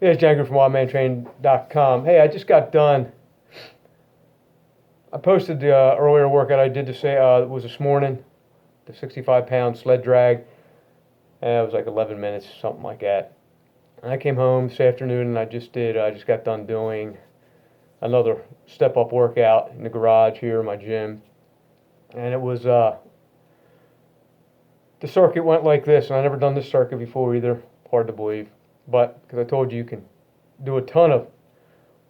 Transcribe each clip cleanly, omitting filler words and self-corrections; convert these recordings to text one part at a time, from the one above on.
Yeah, it's John Grube from wildmantrain.com. Hey, I just got done. I posted the earlier workout I did to say it was this morning, the 65-pound sled drag, and it was like 11 minutes, something like that. And I came home this afternoon and I just got done doing another step-up workout in the garage here in my gym, and it was the circuit went like this, and I never done this circuit before either. Hard to believe, but because I told you can do a ton of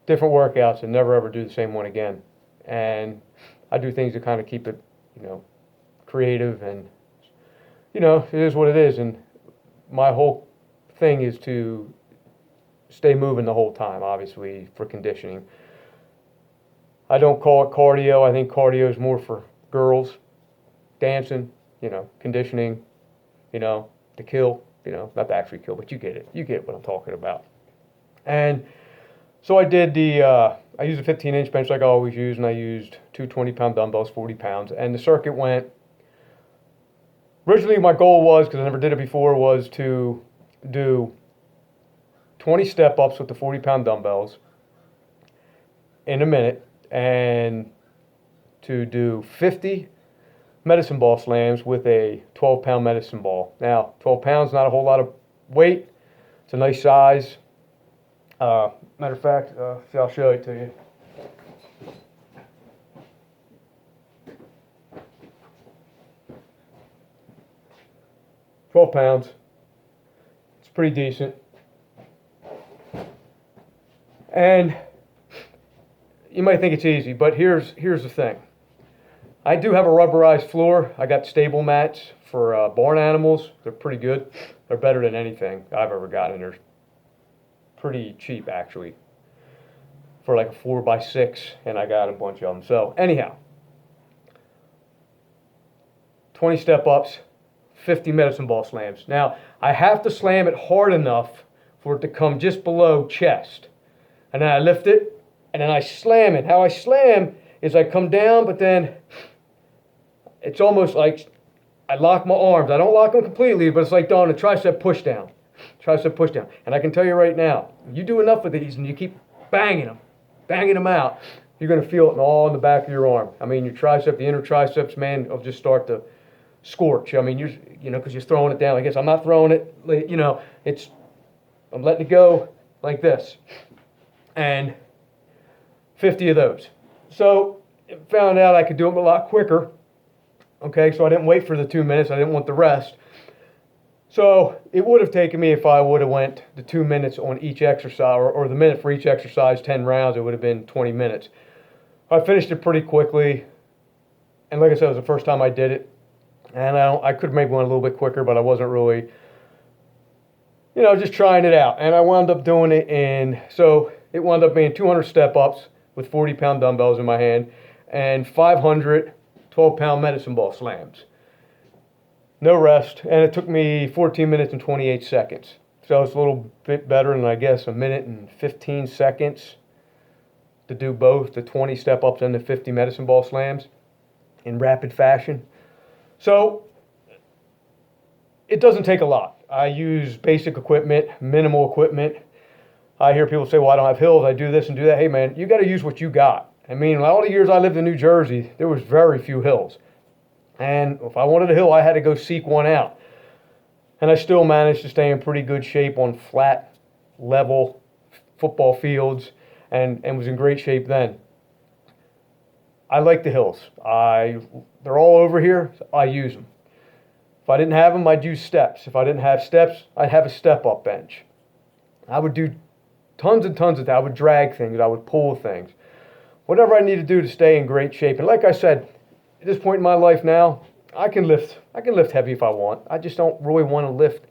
different workouts and never ever do the same one again. And I do things to kind of keep it, creative, and it is what it is. And my whole thing is to stay moving the whole time, obviously, for conditioning. I don't call it cardio. I think cardio is more for girls, dancing, conditioning, to kill, not to actually kill, but you get it. You get what I'm talking about. And so I did I used a 15-inch bench like I always use, and I used two 20-pound dumbbells, 40 pounds. And the circuit went, originally my goal was, because I never did it before, was to do 20 step-ups with the 40-pound dumbbells in a minute, and to do 50 medicine ball slams with a 12-pound medicine ball. Now, 12 pounds, not a whole lot of weight. It's a nice size. Matter of fact, see, I'll show it to you. £12. It's pretty decent. And you might think it's easy, but here's the thing. I do have a rubberized floor. I got stable mats for barn animals. They're pretty good. They're better than anything I've ever gotten. They're pretty cheap, actually, for like a 4x6, and I got a bunch of them. So anyhow, 20 step-ups, 50 medicine ball slams. Now, I have to slam it hard enough for it to come just below chest. And then I lift it, and then I slam it. How I slam is I come down, but then it's almost like I lock my arms. I don't lock them completely, but it's like doing a tricep push down. Tricep push down. And I can tell you right now, you do enough of these and you keep banging them out, you're going to feel it all in the back of your arm. I mean, your tricep, the inner triceps, man, will just start to scorch. I mean, because you're throwing it down. I guess I'm not throwing it, I'm letting it go like this. And 50 of those. So found out I could do them a lot quicker. Okay, so I didn't wait for the 2 minutes. I didn't want the rest. So it would have taken me, if I would have went the 2 minutes on each exercise, or the minute for each exercise, 10 rounds, it would have been 20 minutes. I finished it pretty quickly. And like I said, it was the first time I did it. And I could have maybe went a little bit quicker, but I wasn't really, just trying it out. And I wound up doing it so it wound up being 200 step-ups with 40-pound dumbbells in my hand and 500 12-pound medicine ball slams. No rest, and it took me 14 minutes and 28 seconds. So it's a little bit better than, I guess, a minute and 15 seconds to do both the 20 step-ups and the 50 medicine ball slams in rapid fashion. So it doesn't take a lot. I use basic equipment, minimal equipment. I hear people say, well, I don't have hills, I do this and do that. Hey, man, you got to use what you got. I mean, all the years I lived in New Jersey, there was very few hills. And if I wanted a hill, I had to go seek one out. And I still managed to stay in pretty good shape on flat, level football fields and was in great shape then. I like the hills. They're all over here, so I use them. If I didn't have them, I'd use steps. If I didn't have steps, I'd have a step-up bench. I would do tons and tons of that. I would drag things. I would pull things. Whatever I need to do to stay in great shape. And like I said, at this point in my life now, I can lift heavy if I want. I just don't really want to lift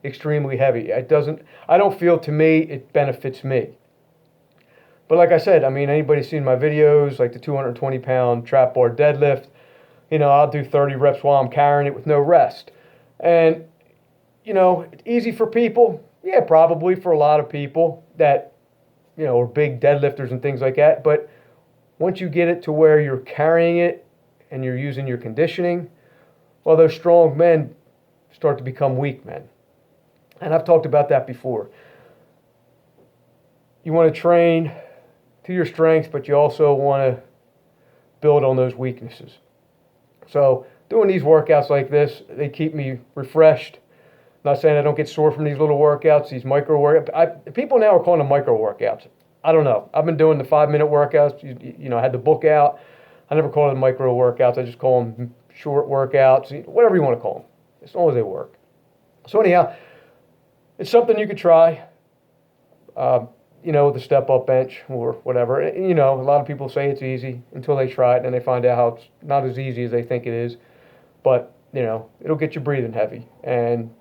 extremely heavy. I don't feel, to me, it benefits me. But like I said, I mean, anybody's seen my videos, like the 220-pound trap bar deadlift, I'll do 30 reps while I'm carrying it with no rest. And, it's easy for people. Yeah, probably for a lot of people that, are big deadlifters and things like that. But once you get it to where you're carrying it and you're using your conditioning, well, those strong men start to become weak men. And I've talked about that before. you want to train to your strengths, but you also want to build on those weaknesses. So doing these workouts like this, they keep me refreshed. Not saying I don't get sore from these little workouts, these micro workouts. People now are calling them micro workouts. I don't know. I've been doing the 5-minute workouts. You know, I had the book out. I never call them micro workouts. I just call them short workouts, whatever you want to call them, as long as they work. So anyhow, it's something you could try, you know, the step-up bench or whatever. You know, a lot of people say it's easy until they try it, and they find out how it's not as easy as they think it is. But, you know, it'll get you breathing heavy, and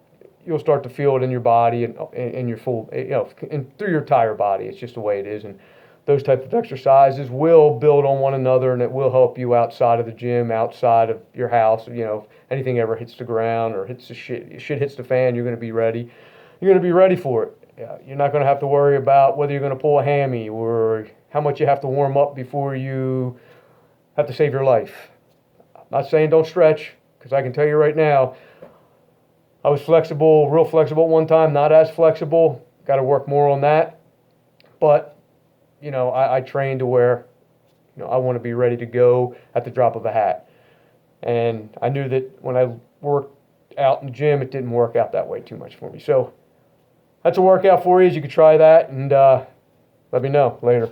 you'll start to feel it in your body and in your full, you know, and through your entire body. It's just the way it is. And those types of exercises will build on one another, and it will help you outside of the gym, outside of your house. You know, if anything ever hits the ground or hits the shit hits the fan, you're going to be ready. You're going to be ready for it. You're not going to have to worry about whether you're going to pull a hammy or how much you have to warm up before you have to save your life. I'm not saying don't stretch, because I can tell you right now, I was flexible, real flexible at one time, not as flexible. Got to work more on that. But, you know, I train to where, you know, I want to be ready to go at the drop of a hat. And I knew that when I worked out in the gym, it didn't work out that way too much for me. So that's a workout for you. You can try that, and let me know later.